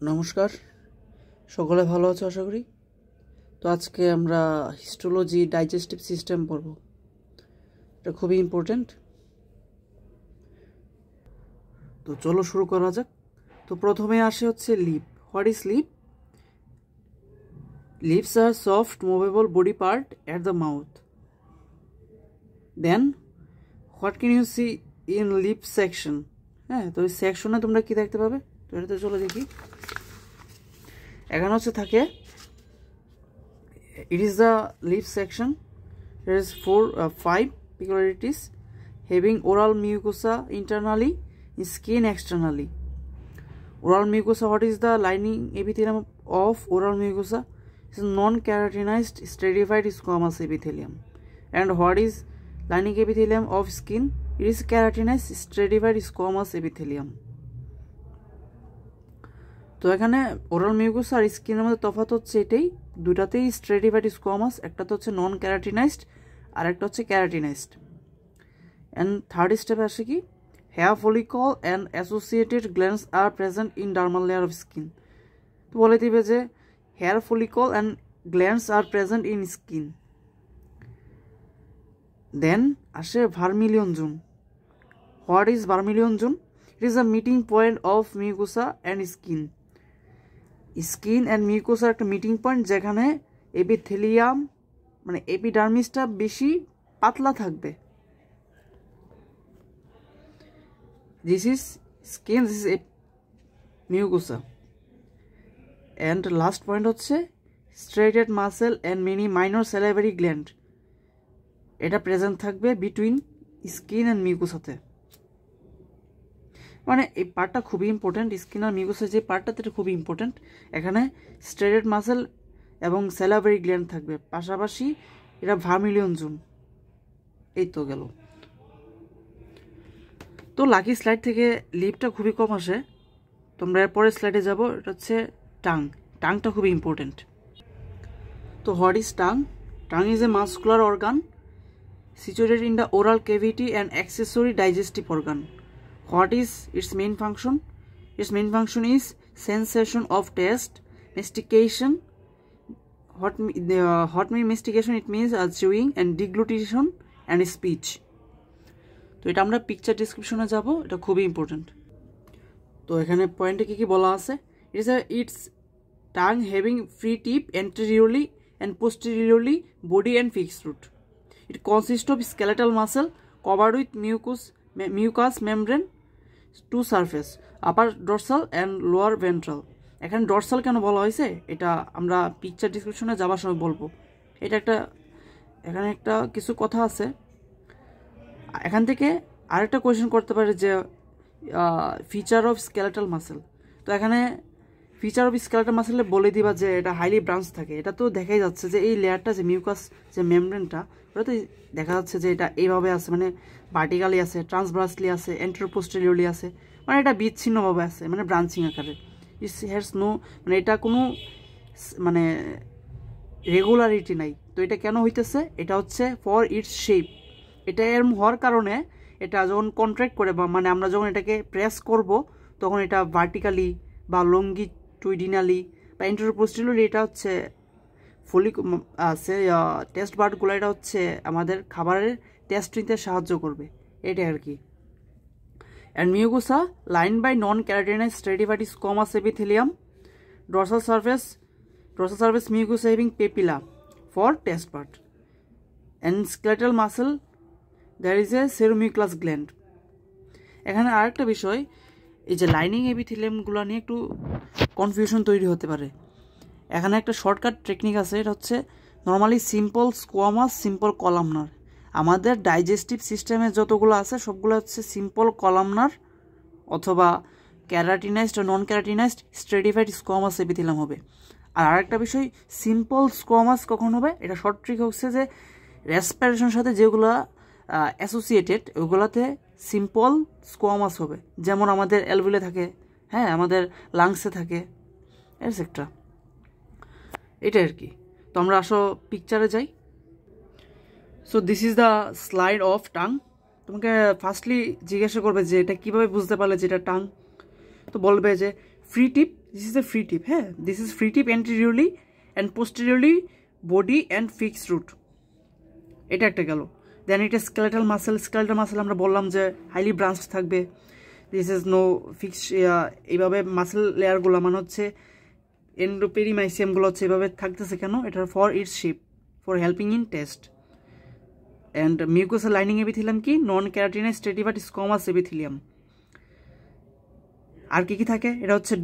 নমস্কার, সকলে ভালো আছো আশা করি। তো আজকে আমরা হিস্টোলজি ডাইজেস্টিভ সিস্টেম পড়ব। এটা খুবই ইম্পর্টেন্ট। তো চলো শুরু করা যাক। তো প্রথমে আসে হচ্ছে lip. What is lip? Lips are soft movable body part at the mouth. Then what can you see in lip section? হ্যাঁ, তো এই সেকশনে তোমরা কি দেখতে পাবে? তো এটাতে চলো দেখি। এখানে হচ্ছে থাকে it is the lip section. There is 5 peculiarities: having oral mucosa internally, skin externally. Oral mucosa, what is the lining epithelium of oral mucosa? It is non-keratinized stratified squamous epithelium. And what is lining epithelium of skin? It is keratinized stratified squamous epithelium. তো এখানে oral mucus আর স্কিনের মধ্যে তফাৎ হচ্ছে এটাই, দুটাতেই স্ট্রেটিফাইড squamous, একটাতে হচ্ছে নন ক্যারাটিনাইজড আর একটা হচ্ছে ক্যারাটিনাইজড। অ্যান্ড থার্ড স্টেপে আসে কি, hair follicle and associated glands are present in dermal layer of skin. তো বলে দিবে যে hair follicle and glands are present in skin. Then আসে vermilion zone. What is vermilion zone? It is a meeting point of mucosa and skin. Skin and মিউকোসার একটা meeting point, যেখানে epithelium মানে এপিডার্মিসটা বেশি পাতলা থাকবে। This is skin, this is mucosa. And last point হচ্ছে striated muscle and many minor salivary gland. এটা present থাকবে বিটুইন স্কিন অ্যান্ড মিউকোসাতে। মানে এই পার্টটা খুবই ইম্পর্টেন্ট, স্কিন আর মিউকাসের যে পার্টটা এটা খুবই ইম্পর্টেন্ট। এখানে স্ট্রেটেড মাসেল এবং স্যালাইভারি গ্ল্যান্ড থাকবে, পাশাপাশি এটা ভার্মিলিয়ন জোন। এই তো গেল। তো লাকি স্লাইড থেকে লিপটা খুবই কম আসে, তোমরা এরপরের স্লাইডে যাব। এটা হচ্ছে টাং। টাংটা খুবই ইম্পর্টেন্ট। তো what is tongue? Tongue is a muscular organ situated in the oral cavity and accessory digestive organ. What is its main function? Its main function is sensation of taste, mastication. What mean mastication? It means chewing, and deglutition and speech. তো এটা আমরা picture ডিসক্রিপশনে যাব, এটা খুবই important. তো এখানে পয়েন্টে কি কি বলা আছে? Its tongue having free tip anteriorly and posteriorly, body and fixed root. It consists of skeletal muscle covered with mucous membrane, two surface, upper dorsal and lower ventral. এখানে ডরসাল কেন বলা হয়েছে এটা আমরা পিকচার ডিসক্রিপশনে যাবার সময় বলবো। এটা একটা এখানে একটা কিছু কথা আছে। এখান থেকে আরেকটা কোয়েশ্চেন করতে পারে যে ফিচার অফ স্কেলেটাল মাসেল। তো এখানে ফিচার অফ স্কেলেটাল মাসেলে বলে দিবা যে এটা হাইলি ব্রাঞ্চ থাকে। এটা তো দেখাই যাচ্ছে যে এই লেয়ারটা যে মিউকাস যে মেমব্রেনটা, ওটা তো দেখা যাচ্ছে যে এটা এইভাবে আছে, মানে ভার্টিক্যালি আছে, ট্রান্সভার্সলি আছে, এন্টেরোপোস্টেরিয়রলি আছে, মানে এটা বিচ্ছিন্নভাবে আছে, মানে ব্রাঞ্চিং আকারে। ইটস হ্যাজ নো, মানে এটা কোনো মানে রেগুলারিটি নাই। তো এটা কেন হইতেছে? এটা হচ্ছে ফর ইটস শেপ। এটা এরম হওয়ার কারণে এটা যখন কন্ট্রাক্ট করে, বা মানে আমরা যখন এটাকে প্রেস করব, তখন এটা ভার্টিক্যালি বা লঙ্গিটুইডিনালি বা এন্টেরোপোস্টেরিয়রলি এটা হচ্ছে ফলিক আছে টেস্ট বার্ডগুলো, এটা হচ্ছে আমাদের খাবারের টেস্ট নিতে সাহায্য করবে, এটাই আর কি। And mucosa line by non keratinize stratified squamous epithelium, dorsal surface mucosa having papilla for taste bud, and skeletal muscle there is a ceremoculus gland. এখানে আরেকটা বিষয়, এই যে লাইনিং এপিথেলিয়ামগুলো নিয়ে একটু কনফিউশন তৈরি হতে পারে। এখানে একটা শর্টকাট টেকনিক আছে, এটা হচ্ছে normally simple squamous, simple columnar. আমাদের ডাইজেস্টিভ সিস্টেমে যতগুলো আছে সবগুলো হচ্ছে সিম্পল কলামনার অথবা ক্যারাটিনাইজড ও নন ক্যারাটিনাইজড স্ট্রেটিফাইড স্কোয়ামাস এপিথেলিয়াম হবে। আর আরেকটা বিষয়, সিম্পল স্কোয়ামাস কখন হবে? এটা শর্ট ট্রিক হচ্ছে যে রেসপিরেশনের সাথে যেগুলো অ্যাসোসিয়েটেড ওগুলোতে সিম্পল স্কোয়ামাস হবে, যেমন আমাদের অ্যালভিলে থাকে, হ্যাঁ, আমাদের লাংসে থাকে, এটসেট্রা। এটা আর কি। তো আমরা আসো পিকচারে যাই। So this is the slide of tongue. তোমাকে ফার্স্টলি জিজ্ঞাসা করবে যে এটা কীভাবে বুঝতে পারলে যে এটা টাং। তো বলবে যে free tip this is a free tip, হ্যাঁ, this is free tip anteriorly and posteriorly body and fix root, এটা একটা গেল। দেন এটা স্কেলেটাল মাসেল, স্কেলেটাল মাসেল আমরা বললাম যে হাইলি ব্রাঞ্চ থাকবে, দিস ইজ নো ফিক্স, এইভাবে মাসেল লেয়ারগুলো মানে হচ্ছে এন্ডোপেরিমাইসিয়ামগুলো হচ্ছে এভাবে থাকতেছে কেন, এটা for its shape, for helping in test. And mucosal lining epithelium কি, নন ক্যারাটিনাইজ স্ট্রেটিভাট স্কোমাস এপিথেলিয়াম। আর কি কি থাকে, এটা হচ্ছে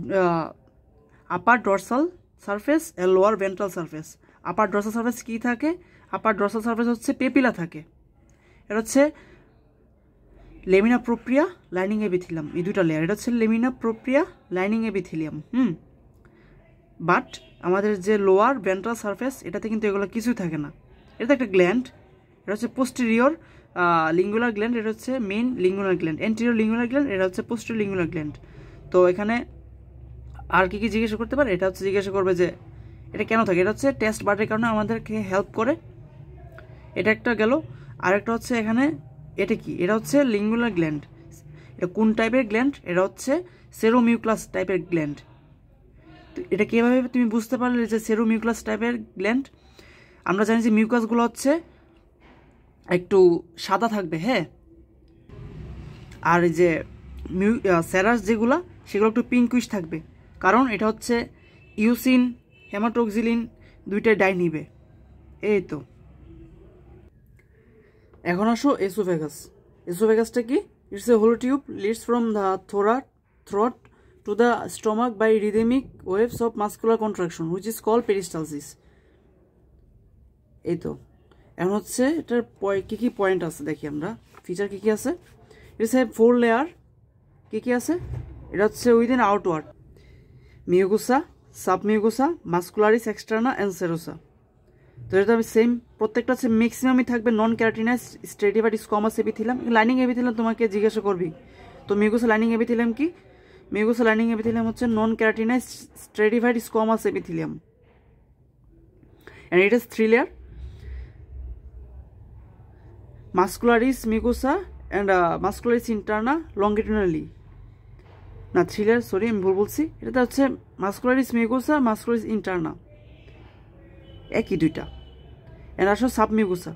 আপার ডরসাল সারফেস আর লোয়ার ভেন্ট্রাল সারফেস। আপার ডরসাল সারফেস কি থাকে, আপার ডরসাল সারফেস হচ্ছে পেপিলা থাকে, এটা হচ্ছে লেমিনা প্রোপ্রিয়া লাইনিং এপিথেলিয়াম, এই দুটা লেয়ার, এটা হচ্ছে লেমিনা প্রোপ্রিয়া লাইনিং এপিথেলিয়াম। বাট আমাদের যে লোয়ার ভেন্ট্রাল সারফেস এটাতে কিন্তু এগুলো কিছুই থাকে না, এটা একটা গ্ল্যান্ড, এটা হচ্ছে পোস্টেরিয়র লিঙ্গুলার গ্ল্যান্ড, এটা হচ্ছে মেইন লিঙ্গুলার গ্ল্যান্ড, এন্টেরিয়র লিঙ্গুলার গ্ল্যান্ড, এটা হচ্ছে পোস্টেরিয়র লিঙ্গুলার গ্ল্যান্ড। তো এখানে আর কি কি জিজ্ঞাসা করতে পারে, এটা হচ্ছে জিজ্ঞাসা করবে যে এটা কেন থাকে, এটা হচ্ছে টেস্ট বার্ডের কারণে আমাদেরকে হেল্প করে, এটা একটা গেল। আর একটা হচ্ছে এখানে এটা কি, এটা হচ্ছে লিঙ্গুলার গ্ল্যান্ড, এটা কোন টাইপের গ্ল্যান্ড, এটা হচ্ছে সেরোমিউক্লাস টাইপের গ্ল্যান্ড। তো এটা কীভাবে তুমি বুঝতে পারলে যে সেরোমিউক্লাস টাইপের গ্ল্যান্ড, আমরা জানি যে মিউকাসগুলো হচ্ছে একটু সাদা থাকবে, হ্যাঁ, আর এই যে সেরাস যেগুলো সেগুলো একটু পিঙ্কুইশ থাকবে, কারণ এটা হচ্ছে ইউসিন হেমাটোক্সিলিন দুইটাই ডাই নিবে। এই তো এখন আসো এসোফেগাস। এসোফেগাসটা কি, it's a hollow tube leads from the throat to the stomach by rhythmic waves of muscular contraction which is call peristalsis. এই তো এখন হচ্ছে এটার কী কী পয়েন্ট আছে দেখি আমরা, ফিচার কী কী আছে। ইটস এ 4 লেয়ার, কী কী আছে, এটা হচ্ছে within outward mucosa, submucosa, muscularis externa and serosa. তো এটা আমি সেম, প্রত্যেকটা হচ্ছে ম্যাক্সিমামই থাকবে non keratinize stratified squamous epithelium. Lining epithelium তোমাকে জিজ্ঞাসা করবি, তো মিউকোসা লাইনিং এপিথেলিয়াম কি, মিউকোসা লাইনিং এপিথেলিয়াম হচ্ছে non keratinize stratified squamous epithelium, and it is 3 layer muscularis mucosa and muscularis interna longitudinally, না 3 লেয়ার, সরি আমি ভুল বলছি, এটাতে হচ্ছে মাস্কুলারিস মিউকোসা, মাস্কুলারিস ইন্টারনা একই দুইটা। এর আসো সাবমিউকোসা,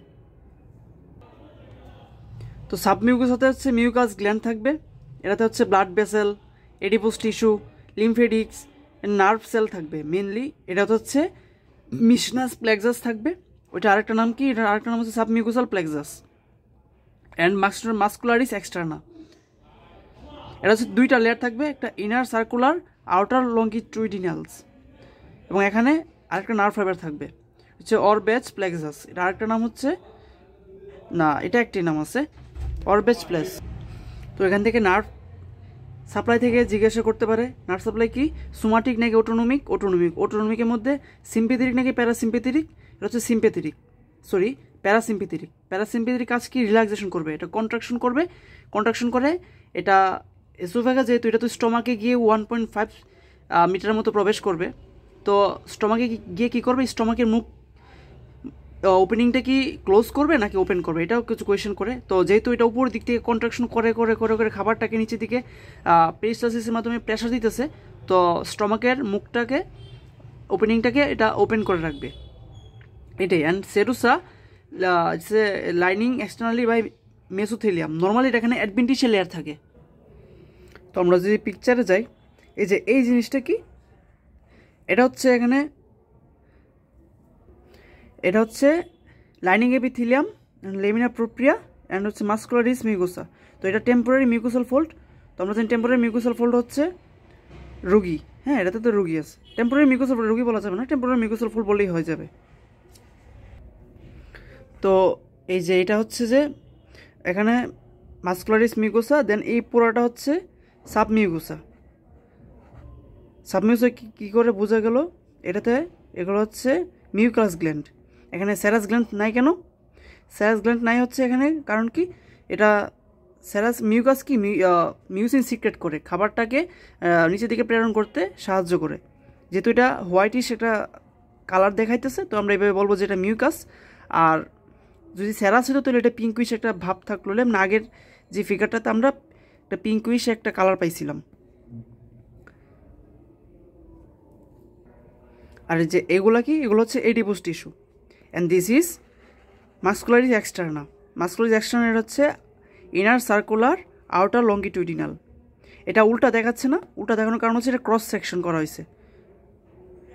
তো সাবমিউকোসাতে হচ্ছে মিউকাস গ্ল্যান্ড থাকবে, এটাতে হচ্ছে blood vessel, adipose tissue, lymphatics, nerve cell থাকবে মেনলি, এটাতে হচ্ছে মিশনাস প্লেক্সাস থাকবে, ওইটা আরেকটা নাম কি, এটা আরেকটা নাম হচ্ছে submucosal plexus, and muscularis externa. এটা হচ্ছে 2টা লেয়ার থাকবে, একটা ইনার সার্কুলার, আউটার লঙ্গিটিউডিনালস, এবং এখানে আরেকটা নার্ভ ফাইবার থাকবে হচ্ছে অরবেজ প্লেক্সাস, এটা আরেকটা নাম হচ্ছে, না এটা একটি নাম আছে অরবেজ প্লেস। তো এখান থেকে নার্ভ সাপ্লাই থেকে জিজ্ঞাসা করতে পারে নার্ভ সাপ্লাই কি, সোমাটিক নাকি অটোনমিক, অটোনমিকের মধ্যে সিম্পেথেটিক নাকি প্যারাসিম্পেথেটিক, এটা হচ্ছে সিম্পেথেটিক, সরি প্যারাসিম্পেথেটিক। প্যারাসিম্পেথেটিক কাজ কি, রিল্যাক্সেশন করবে, এটা কন্ট্রাকশন করবে, কন্ট্রাকশন করে এটা এসোফেগাস যেহেতু এটা তো স্টমাকে গিয়ে 1.5 মিটারের মতো প্রবেশ করবে, তো স্টমাকে গিয়ে কী করবে, স্টমাকের মুখ ওপেনিংটা কি ক্লোজ করবে নাকি ওপেন করবে, এটাও কিছু কোয়েশ্চেন করে। তো যেহেতু এটা উপর দিক থেকে কন্ট্রাকশন করে করে করে করে খাবারটাকে নিচের দিকে পেরিস্টালসিসের মাধ্যমে প্রেশার দিতেছে, তো স্টমাকের মুখটাকে ওপেনিংটাকে এটা ওপেন করে রাখবে, এটাই। And serosa lining externally by mesothelium, normally এটা এখানে অ্যাডভেন্টিশিয়াল লেয়ার থাকে। তো আমরা যদি পিকচারে যাই, এই যে এই জিনিসটা কি, এটা হচ্ছে এখানে, এটা হচ্ছে লাইনিং এপিথেলিয়াম, লেমিনা প্রোপ্রিয়া অ্যান্ড হচ্ছে মাস্কুলারিস মিউকোসা। তো এটা টেম্পোরারি মিউকোসাল ফোল্ড, তো আমরা জানি টেম্পোরারি মিউকোসাল ফোল্ড হচ্ছে রোগী, হ্যাঁ এটাতে তো রোগী আছে, টেম্পোরারি মিউকোসাল ফোল্ড রোগী বলা যাবে না, টেম্পোরারি মিউকোসাল ফোল্ড বললেই হয়ে যাবে। তো এই যে এটা হচ্ছে যে এখানে মাস্কুলারিস মিউকোসা, দেন এই পুরাটা হচ্ছে সাবমিউকোসা। সাবমিউকোসা কী করে বোঝা গেল, এটাতে এগুলো হচ্ছে মিউকাস গ্ল্যান্ড, এখানে সেরাস গ্ল্যান্ড নাই কেন, সেরাস গ্ল্যান্ড নাই হচ্ছে এখানে কারণ কি, এটা সেরাস মিউকাস কি মিউসিন সিক্রেট করে খাবারটাকে নিচের দিকে প্রেরণ করতে সাহায্য করে, যেহেতু এটা হোয়াইটিশ একটা কালার দেখাইতেছে, তো আমরা এইভাবে বলবো যে এটা মিউকাস। আর যদি সেরাস হতো তাহলে এটা পিঙ্কুইশ একটা ভাব থাকলো, না আগের যে ফিগারটাতে আমরা একটা পিঙ্কুইশ একটা কালার পাইছিলাম। আর যে এগুলো কি, এগুলো হচ্ছে adipose tissue. And this is muscularis externa. Muscularis externa হচ্ছে ইনার সার্কুলার আউটার লঙ্গিটিউডিনাল। এটা উল্টা দেখাচ্ছে না, উল্টা দেখানোর কারণ হচ্ছে এটা ক্রস সেকশন করা হয়েছে।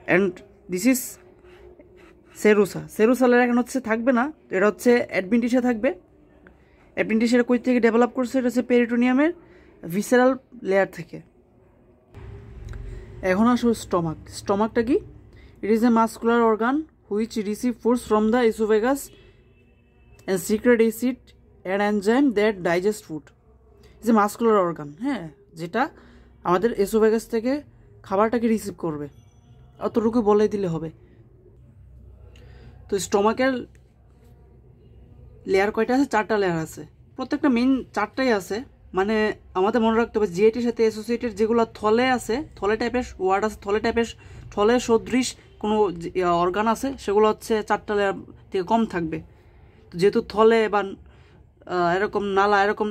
And this is serosa. সেরুসালের এখন হচ্ছে থাকবে না, এটা হচ্ছে অ্যাডভেন্টিসে থাকবে। অ্যাডভেন্টিসের কই থেকে ডেভেলপ করছে, এটা হচ্ছে পেরিটোনিয়ামের ভিসেরাল লেয়ার থেকে। এখন আসো স্টমাক। স্টমাকটা কি? It is a muscular organ which receive foods from the oesophagus and secret acid and enzyme that digest food. Is a muscular organ, হ্যাঁ, যেটা আমাদের ইসোফেগাস থেকে খাবারটাকে রিসিভ করবে, অতটুকু বলে দিলে হবে। তো স্টমাকের লেয়ার কয়টা আছে? 4টা লেয়ার আছে। প্রত্যেকটা মেইন 4টাই আছে, মানে আমাদের মনে রাখতে হবে জিআইটির সাথে অ্যাসোসিয়েটেড যেগুলো থলে আছে, থলে টাইপের ওয়ার্ড আছে, থলে টাইপের থলে সদৃশ কোনো অর্গান আছে, সেগুলো হচ্ছে 4টা লেয়ার থেকে কম থাকবে। যেহেতু থলে বা এরকম নালা, এরকম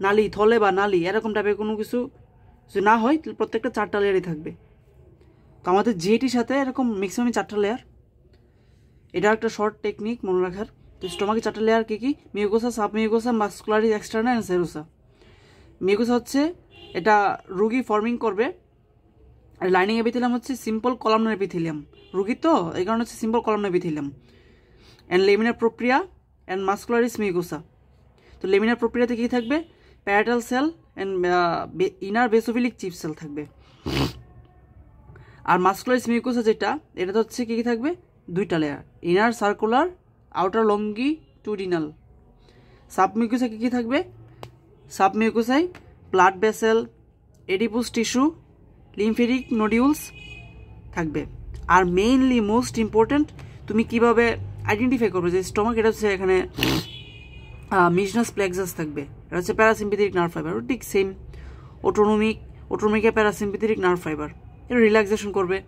নালি, থলে বা নালি এরকম টাইপের কোনো কিছু যদি না হয়, তাহলে প্রত্যেকটা 4টা লেয়ারই থাকবে। তো আমাদের জিআইটির সাথে এরকম ম্যাক্সিমাম 4টা লেয়ার। এটা একটা শর্ট টেকনিক মনে রাখার। তো স্টমাকের 4টা লেয়ার কী কী? Mucosa, submucosa, muscularis externa and serosa. Mucosa হচ্ছে এটা রুগী ফর্মিং করবে, আর লাইনিং এপিথেলিয়াম হচ্ছে সিম্পল কলামনার এপিথেলিয়াম। রুগী তো এই কারণে হচ্ছে simple columnar epithelium. And laminar propria and muscularis mucosa. তো লেমিনার প্রোপ্রিয়াতে কী থাকবে? Parietal cell and inner basophilic chief cell থাকবে। আর মাস্কুলারিস মিউকোসা যেটা, এটা তো হচ্ছে কী কী থাকবে? 2টা layer, inner circular, outer longitudinal. Submucosa কী কী থাকবে? সাবমিউকোসাই blood vessel, adipose tissue, lymphatic nodules থাকবে। আর মেইনলি মোস্ট ইম্পর্ট্যান্ট, তুমি কিভাবে আইডেন্টিফাই করবে যে স্টমাক, এটা হচ্ছে এখানে মিজনাস প্লেক্সাস থাকবে, এটা হচ্ছে প্যারাসিম্পেথেটিক নার্ভ ফাইবার, ঠিক same autonomic parasympathetic nerve fibre, এটা রিল্যাক্সেশন করবে।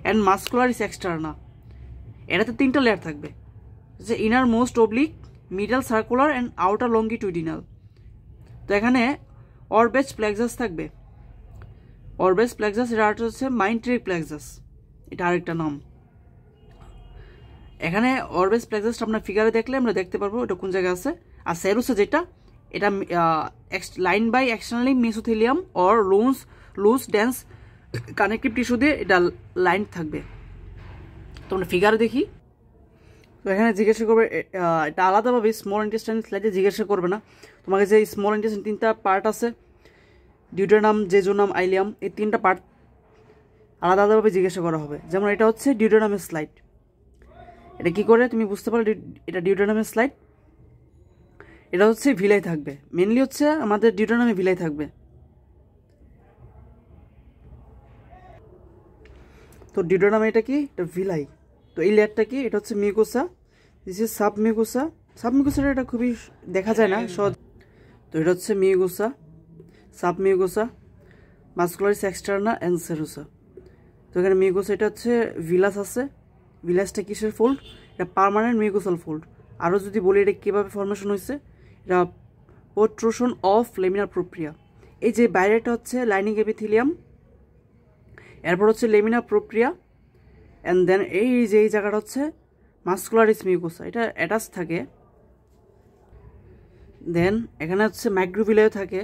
অ্যান্ড মাস্কুলারিস এক্সটার্না, এটাতে 3টা লেয়ার থাকবে, যে inner most oblique, middle circular and outer longitudinal. তো এখানে অরবেস প্লেক্সাস থাকবে। অরবেস প্লেক্সাস এটা আরেকটা হচ্ছে মাইন্ট্রিক প্লেক্সাস, এটা আরেকটা নাম। এখানে অরবেস প্লেক্সাসটা আপনার ফিগারে দেখলে আমরা দেখতে পারবো এটা কোন জায়গায় আছে। আর সেরুসা যেটা, এটা line by externally mesothelium or loose dense connective tissue দিয়ে এটা লাইন থাকবে। তো আমরা ফিগারে দেখি। তো এখানে জিজ্ঞাসা করবে, এটা আলাদাভাবে স্মল ইন্টেস্টাইন স্লাইডে জিজ্ঞাসা করবে না তোমাকে, যে স্মল ইন্টেস্টাইন 3টা পার্ট আছে, ডিউডেনাম, জেজোনাম, আইলিয়াম, এই 3টা পার্ট আলাদা আলাদাভাবে জিজ্ঞাসা করা হবে। যেমন এটা হচ্ছে ডিউডেনামের স্লাইড, এটা কি করে তুমি বুঝতে পারো এটা ডিউডেনামের স্লাইড? এটা হচ্ছে ভিলাই থাকবে, মেনলি হচ্ছে আমাদের ডিউডেনামে ভিলাই থাকবে। তো ডিউডেনামে এটা কি? এটা ভিলাই। তো এই লেয়ারটা কি? এটা হচ্ছে মিউকোসা, দিস ইজ সাবমিউকোসা। সাবমিউকোসাটা এটা খুবই দেখা যায় না সহজ। তো এটা হচ্ছে mucosa, submucosa, muscularis externa and serosa. তো এখানে মিউকোসা, এটা হচ্ছে ভিলাস আছে। ভিলাসটা কিসের ফোল্ড? এটা পার্মানেন্ট মিউকোসাল ফোল্ড। আরও যদি বলি এটা কীভাবে ফর্মেশন হয়েছে, এটা প্রোট্রুশন অফ লেমিনার প্রোপ্রিয়া। এই যে বাইরেটা হচ্ছে লাইনিং এপিথেলিয়াম, এরপর হচ্ছে লেমিনার প্রোপ্রিয়া, অ্যান্ড দেন এই যে এই জায়গাটা হচ্ছে মাস্কুলারিস মিউকোসা, এটা অ্যাটাচ থাকে। দেন এখানে হচ্ছে মাইক্রোভিলাইও থাকে।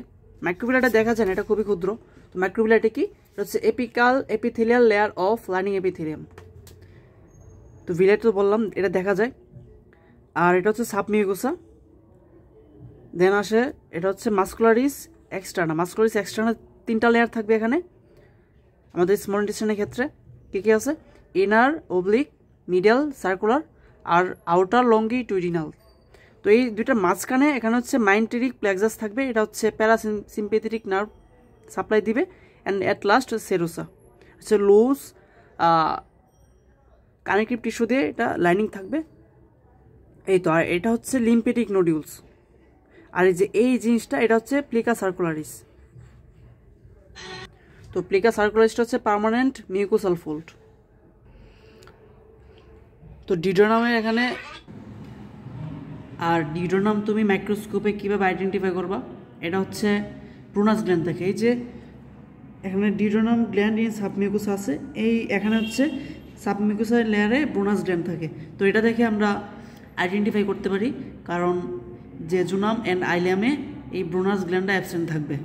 মাইক্রোভিলাইটা দেখা যায় না, এটা খুবই ক্ষুদ্র। তো মাইক্রোভিলাইটা কি? এটা হচ্ছে apical epithelial layer of lining epithelium. তো ভিলাই তো বললাম এটা দেখা যায়। আর এটা হচ্ছে সাবমিউকোসা। দেন আসে এটা হচ্ছে মাস্কুলারিস এক্সটার্না। মাস্কুলারিস এক্সটার্না 3টা লেয়ার থাকবে এখানে আমাদের স্মল ইন্টেস্টাইনের ক্ষেত্রে। কী কী আছে? ইনার অবলিক, মিডল সার্কুলার আর আউটার লঙ্গিটিউডিনাল। তো এই 2টার মাঝখানে এখানে হচ্ছে মাইন্ট্রিক প্লেক্সাস থাকবে, এটা হচ্ছে প্যারাসিম্পেথেটিক নার্ভ সাপ্লাই দিবে। অ্যান্ড অ্যাট লাস্ট সেরুসা হচ্ছে লুজ কানেকটিভ টিস্যু দিয়ে এটা লাইনিং থাকবে। এই তো, আর এটা হচ্ছে লিম্ফেটিক নোডিউলস। আর এই যে এই জিনিসটা, এটা হচ্ছে প্লিকা সার্কুলারিস। তো প্লিকা সার্কুলারিসটা হচ্ছে পার্মানেন্ট মিউকোসাল ফোল্ড। তো ডিউডেনামের এখানে, আর ডিউডেনাম তুমি মাইক্রোস্কোপে কীভাবে আইডেন্টিফাই করবা? এটা হচ্ছে প্রুনাস গ্ল্যান্ড থাকে। এই যে এখানে ডিউডেনাম গ্ল্যান্ড ইন সাবমিউকোসা আছে, এই এখানে হচ্ছে সাবমিউকাসাল লেয়ারে ব্রোনাস গ্ল্যান্ড থাকে। তো এটা দেখে আমরা আইডেন্টিফাই করতে পারি, কারণ জেজুনাম অ্যান্ড আইলিয়ামে এই ব্রোনাস গ্ল্যান্ডটা অ্যাবসেন্ট থাকবে।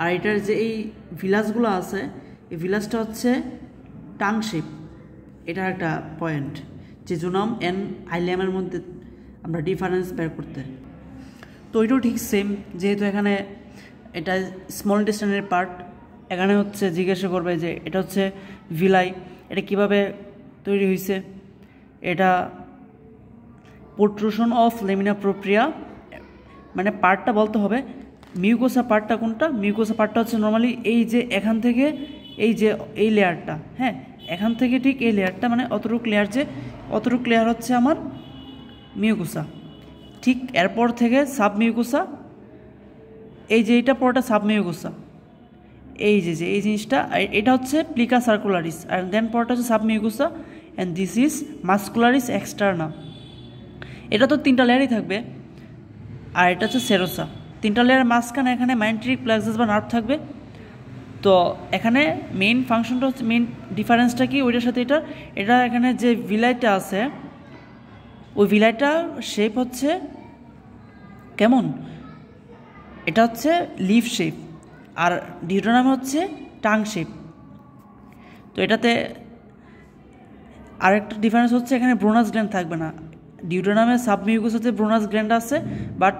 আর এটার যে এই ভিলাসগুলো আছে, এই ভিলাসটা হচ্ছে টাং শেপ, এটার একটা পয়েন্ট জেজুনাম অ্যান্ড আইলিয়ামের মধ্যে আমরা ডিফারেন্স বের করতে। তো এটাও ঠিক সেম, যেহেতু এখানে এটা স্মল ইন্টেস্টাইনের পার্ট, এখানে হচ্ছে জিজ্ঞাসা করবে যে এটা হচ্ছে ভিলাই, এটা কিভাবে তৈরি হয়েছে, এটা প্রোট্রুশন অফ লেমিনা প্রোপ্রিয়া, মানে পার্টটা বলতে হবে মিউকোসা পার্টটা কোনটা। মিউকোসা পার্টটা হচ্ছে নর্মালি এই যে এখান থেকে এই যে এই লেয়ারটা, হ্যাঁ এখান থেকে ঠিক এই লেয়ারটা, মানে অতটুক লেয়ার, যে অতটুক লেয়ার হচ্ছে আমার মিউকোসা। ঠিক এরপর থেকে সাব মিউকোসা, এই যে এইটা পরটা সাব মিউকোসা, এই যে এই জিনিসটা, এটা হচ্ছে প্লিকা সার্কুলারিস, আর দেন পরটা হচ্ছে sub mucosa, and this is muscularis externa. এটা তো 3টা লেয়ারই থাকবে। আর এটা হচ্ছে সেরোসা, 3টা লেয়ারের মাঝখানে এখানে মাইন্ট্রিক প্লেক্সাস বা নার্ভ থাকবে। তো এখানে মেইন ফাংশনটা হচ্ছে, মেইন ডিফারেন্সটা কি ওইটার সাথে এটা এখানে যে ভিলাইটা আছে, ওই ভিলাইটার শেপ হচ্ছে কেমন, এটা হচ্ছে লিফ শেপ, আর ডিউটেনাম হচ্ছে টাং শেপ। তো এটাতে আরেকটা ডিফারেন্স হচ্ছে এখানে ব্রোনাস গ্ল্যান্ড থাকবে না। ডিউটেনামের সাবমিউকোসাতে ব্রোনাস গ্ল্যান্ড আছে, বাট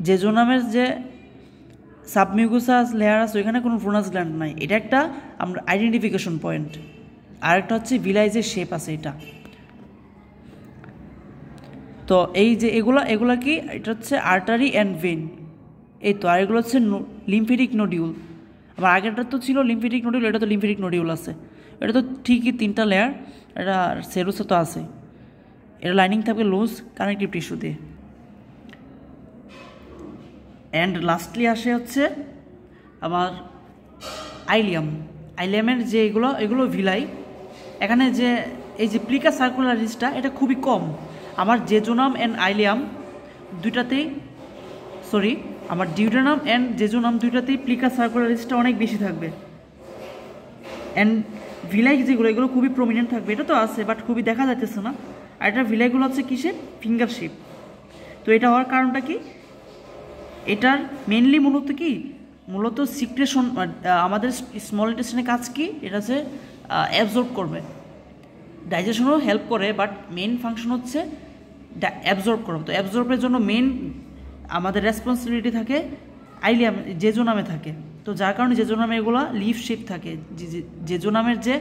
জেজোনামের যে সাবমিউকোসা লেয়ার আছে ওইখানে কোনো ব্রোনাস গ্ল্যান্ড নাই। এটা একটা আমরা আইডেন্টিফিকেশন পয়েন্ট। আরেকটা হচ্ছে ভিলাইজের শেপ আছে এটা। তো এই যে এগুলা কি, এটা হচ্ছে আর্টারি অ্যান্ড ভেন, এই তো। আর এগুলো হচ্ছে লিম্ফেটিক নোডিউল। আবার আগেরটা তো ছিল লিম্ফেটিক নোডিউল, এটা তো লিম্ফেটিক নোডিউল আছে। এটা তো ঠিকই 3টা লেয়ার, এটা সেরোসা তো আছে। এটা লাইনিং থাকবে লুজ কানেকটিভ টিস্যু দিয়ে। অ্যান্ড লাস্টলি আসে হচ্ছে আমার আইলিয়ামের যে এগুলো ভিলাই। এখানে যে এই যে প্লিকা সার্কুলারিসটা, এটা খুবই কম। আমার জেজোনাম অ্যান্ড আইলিয়াম দুইটাতেই, আমার ডিউটেনাম অ্যান্ড জেজোনাম দুইটাতেই প্লিকা সার্কুলারিসটা অনেক বেশি থাকবে। অ্যান্ড ভিলাই যেগুলো, এগুলো খুবই প্রমিনেন্ট থাকবে। এটা তো আছে বাট খুবই দেখা যাচ্ছে না। আর এটা ভিলাইগুলো হচ্ছে কিসের, ফিঙ্গার শেপ। তো এটা হওয়ার কারণটা কি, এটার মেনলি মূলত সিক্রেশন, আমাদের স্মল ইন্টেস্টাইনের কাজ কি, এটা হচ্ছে অ্যাবজর্ব করবে, ডাইজেশনও হেল্প করে, বাট মেইন ফাংশন হচ্ছে অ্যাবজর্ব করা। তো অ্যাবজর্বের জন্য মেইন আমাদের রেসপন্সিবিলিটি থাকে আইলিয়াম, জেজোনামে থাকে। তো যার কারণে জেজোনামে এগুলো লিফ শেপ থাকে। জেজোনামের যে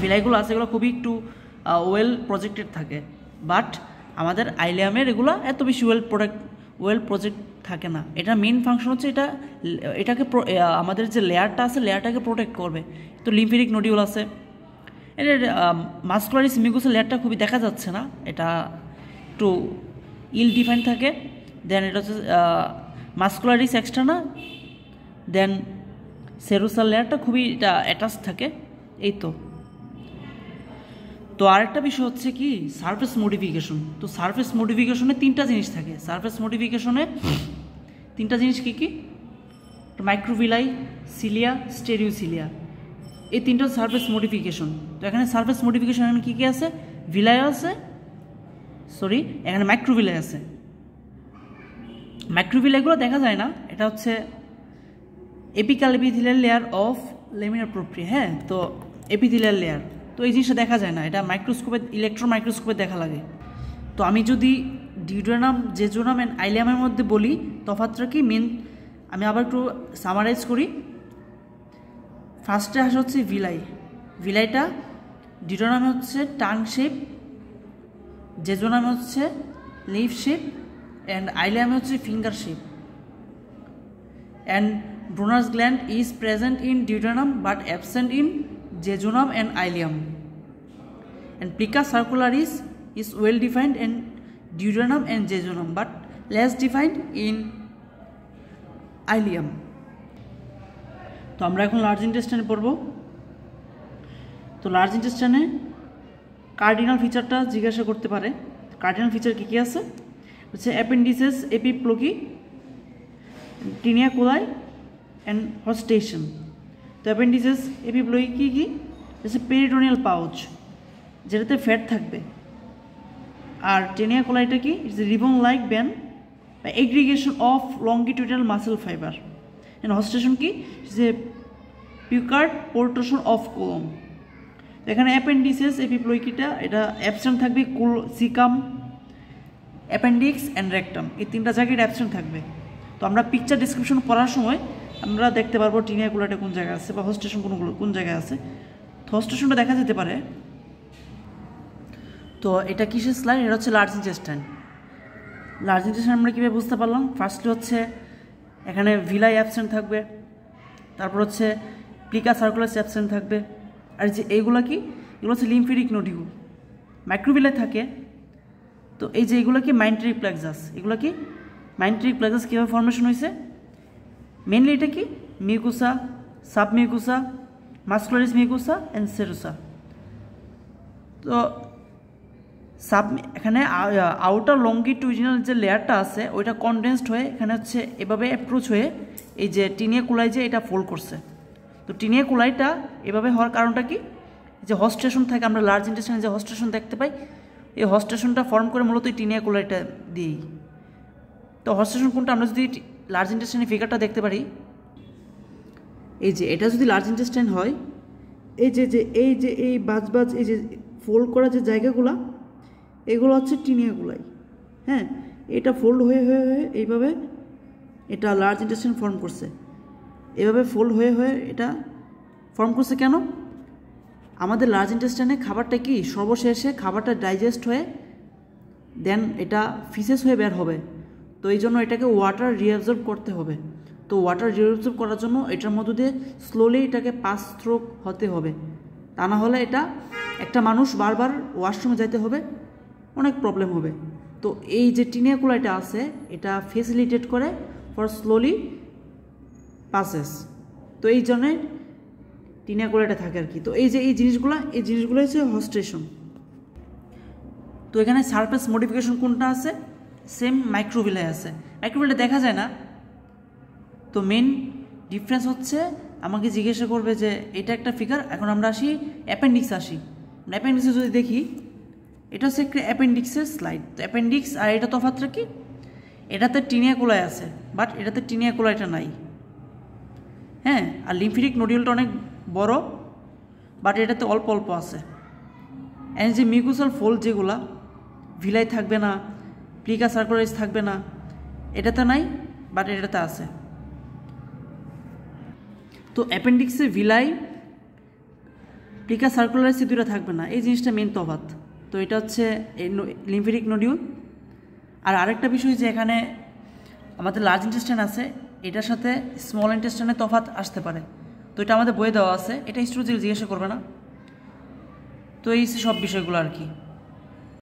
ভিলাইগুলো আছে এগুলো খুবই একটু ওয়েল প্রজেক্টেড থাকে, বাট আমাদের আইলিয়ামের এগুলো এত বেশি ওয়েল প্রজেক্ট থাকে না। এটা মেইন ফাংশন হচ্ছে এটাকে আমাদের যে লেয়ারটা আছে লেয়ারটাকে প্রোটেক্ট করবে। তো লিম্ফেটিক নোডিউল আছে, এটা মাস্কুলারিস মিউকোসা লেয়ারটা খুবই দেখা যাচ্ছে না, এটা একটু ইল ডিফাইন থাকে। দেন এটা হচ্ছে মাস্কুলারিস এক্সটার্না, দেন সেরোসাল লেয়ারটা খুবই এটা অ্যাটাচ থাকে। এই তো আরেকটা বিষয় হচ্ছে কি, সারফেস মডিফিকেশন। তো সারফেস মডিফিকেশনে 3টা জিনিস থাকে। সারফেস মডিফিকেশনে 3টা জিনিস কি কি, মাইক্রোভিলাই, সিলিয়া, স্টেরিওসিলিয়া, এই 3টা সারফেস মডিফিকেশন। তো এখানে সারফেস মডিফিকেশন এখানে কী কী আছে, ভিলাই আছে, এখানে মাইক্রোভিলাই আছে। মাইক্রোভিলাইগুলো দেখা যায় না, এটা হচ্ছে apical epithelial layer of laminar propria. হ্যাঁ, তো এপিথেলিয়াল লেয়ার, তো এই জিনিসটা দেখা যায় না, এটা মাইক্রোস্কোপে, ইলেকট্রন মাইক্রোস্কোপে দেখা লাগে। তো আমি যদি ডিউটেনাম, জেজোনাম অ্যান্ড আইলিয়ামের মধ্যে বলি তফাৎটা কি, আমি আবার একটু সামারাইজ করি। ফার্স্টে আসা হচ্ছে ভিলাইটা ডিউটেনামে হচ্ছে টাং শেপ, জেজোনামে হচ্ছে লিফ শেপ, অ্যান্ড আইলিয়ামে হচ্ছে finger shape. And Brunner's gland is present in duodenum but absent in jejunum and ileum, and plica circularis is well defined in duodenum and jejunum but less defined in ileum. তো আমরা এখন large ইন্টেস্টাইনে পড়ব। তো large ইন্টেস্টাইনে cardinal ফিচারটা জিজ্ঞাসা করতে পারে। Cardinal feature কী কী আছে হচ্ছে অ্যাপেন্ডিসেস, এপিপ্লোকি, টিনিয়া কোলাই অ্যান্ড হস্টেশন। তো অ্যাপেন্ডিসেস, এপিপ্লোকি কী কী, হচ্ছে পেরিটোনিয়াল পাউচ, যেটাতে ফ্যাট থাকবে। আর টেনিয়া কোলাইটা কি? It's a ribbon like band বা aggregation of longitudinal muscle fiber. And haustration কি? It's a puckered protrusion of colon. এখানে অ্যাপেন্ডিসেস এপিপ্লয়িকিটা এটা অ্যাবসেন্ট থাকবে, সিকাম, অ্যাপেন্ডিক্স অ্যান্ড রেকটাম, এই তিনটা জায়গায় অ্যাবসেন্ট থাকবে। তো আমরা পিকচার ডিসক্রিপশন পড়ার সময় আমরা দেখতে পারবো টিনিয়া কোলাইটা কোন জায়গায় আছে বা হস্টেশন কোন জায়গায় আছে। তো হস্টেশনটা দেখা যেতে পারে। তো এটা কিসের স্লাইড? এটা হচ্ছে লার্জ ইন্টেস্টাইন। লার্জ ইন্টেস্টাইন আমরা কীভাবে বুঝতে পারলাম? ফার্স্টলি হচ্ছে এখানে ভিলাই অ্যাবসেন্ট থাকবে, তারপর হচ্ছে প্লিকা সার্কুলাস অ্যাবসেন্ট থাকবে। আর যে এইগুলো কি? এগুলো হচ্ছে লিম্ফেটিক নোডিউল, মাইক্রোভিলাই থাকে। তো এই যে এগুলো কি? মাইন্ট্রিক প্লেক্সাস। এগুলো কি? মাইন্ট্রিক প্লেক্সাস কীভাবে ফর্মেশন হয়েছে? মেনলি এটা কি? Mucosa, submucosa, muscularis mucosa and serosa. তো এখানে আউটার লঙ্গিটিউডিনাল যে লেয়ারটা আছে ওইটা কনডেন্সড হয়ে এখানে হচ্ছে এভাবে অ্যাপ্রোচ হয়ে এই যে টিনিয়া কোলাই যে এটা ফোল্ড করছে। তো টিনিয়া কোলাইটা এভাবে হওয়ার কারণটা কি? যে হস্টেশন থাকে, আমরা লার্জ ইন্টেস্টাইনে যে হস্টেশন দেখতে পাই, এই হস্টেশনটা ফর্ম করে মূলত এই টিনিয়া কোলাইটা দিই। তো হস্টেশন কোনটা? আমরা যদি লার্জ ইন্টেস্টাইনের ফিগারটা দেখতে পারি, এই যে এটা যদি লার্জ ইন্টেস্টাইন হয়, এই বাজ এই যে ফোল্ড করা যে জায়গাগুলা, এগুলো হচ্ছে টিনিয়া কোলাই। হ্যাঁ, এটা ফোল্ড হয়ে এইভাবে এটা লার্জ ইন্টেস্টাইন ফর্ম করছে। এভাবে ফোল্ড হয়ে এটা ফর্ম করছে কেন? আমাদের লার্জ ইন্টেস্টাইনে খাবারটা কি? সর্বশেষে খাবারটা ডাইজেস্ট হয়ে দেন এটা ফিসেস হয়ে বের হবে। তো এই জন্য এটাকে ওয়াটার রিঅ্যাবজর্ব করতে হবে। তো ওয়াটার রিঅ্যাবজর্ব করার জন্য এটার মধ্য দিয়ে স্লোলি এটাকে পাস থ্রু হতে হবে, তা না হলে এটা একটা মানুষ বারবার ওয়াশরুমে যাইতে হবে, অনেক প্রবলেম হবে। তো এই যে টিনিয়া কোলাইটা আছে এটা ফেসিলিটেট করে ফর স্লোলি পাসেস। তো এই জন্যে টিনিয়া কোলাইটা থাকে আর কি। তো এই যে এই জিনিসগুলো হচ্ছে হস্টেশন। তো এখানে সারফেস মডিফিকেশন কোনটা আছে? সেম মাইক্রোভিলাই আছে। মাইক্রোভিলাই দেখা যায় না। তো মেন ডিফারেন্স হচ্ছে আমাকে জিজ্ঞাসা করবে যে এটা একটা ফিগার। এখন আমরা আসি অ্যাপেন্ডিক্স আসি। অ্যাপেন্ডিক্সে যদি দেখি, এটা হচ্ছে একটা অ্যাপেন্ডিক্সের স্লাইড। তো অ্যাপেন্ডিক্স আর এটা তফাৎটা কি? এটাতে টিনিয়া কোলাই আছে, বাট এটাতে টিনিয়া কোলাইটা নাই। হ্যাঁ, আর লিম্ফেটিক নোডিউলটা অনেক বড়, বাট এটাতে অল্প অল্প আছে। অ্যান্ড যে মিউকোসাল ফোল্ড যেগুলা, ভিলাই থাকবে না, প্লিকা সার্কুলারিস থাকবে না, এটাতে নাই, বাট এটাতে আছে। তো অ্যাপেন্ডিক্সের ভিলাই, প্লিকা সার্কুলারিস দুটো থাকবে না, এই জিনিসটা মেন তফাৎ। তো এটা হচ্ছে লিম্ফেটিক নোডিউল। আর আরেকটা বিষয় যে এখানে আমাদের লার্জ ইন্টেস্টাইন আছে, এটার সাথে স্মল ইন্টেস্টাইনের তফাৎ আসতে পারে। তো এটা আমাদের বইয়ে দেওয়া আছে, এটা স্টুডেন্ট জিজ্ঞাসা করবে না। তো এই সব বিষয়গুলো আর কি।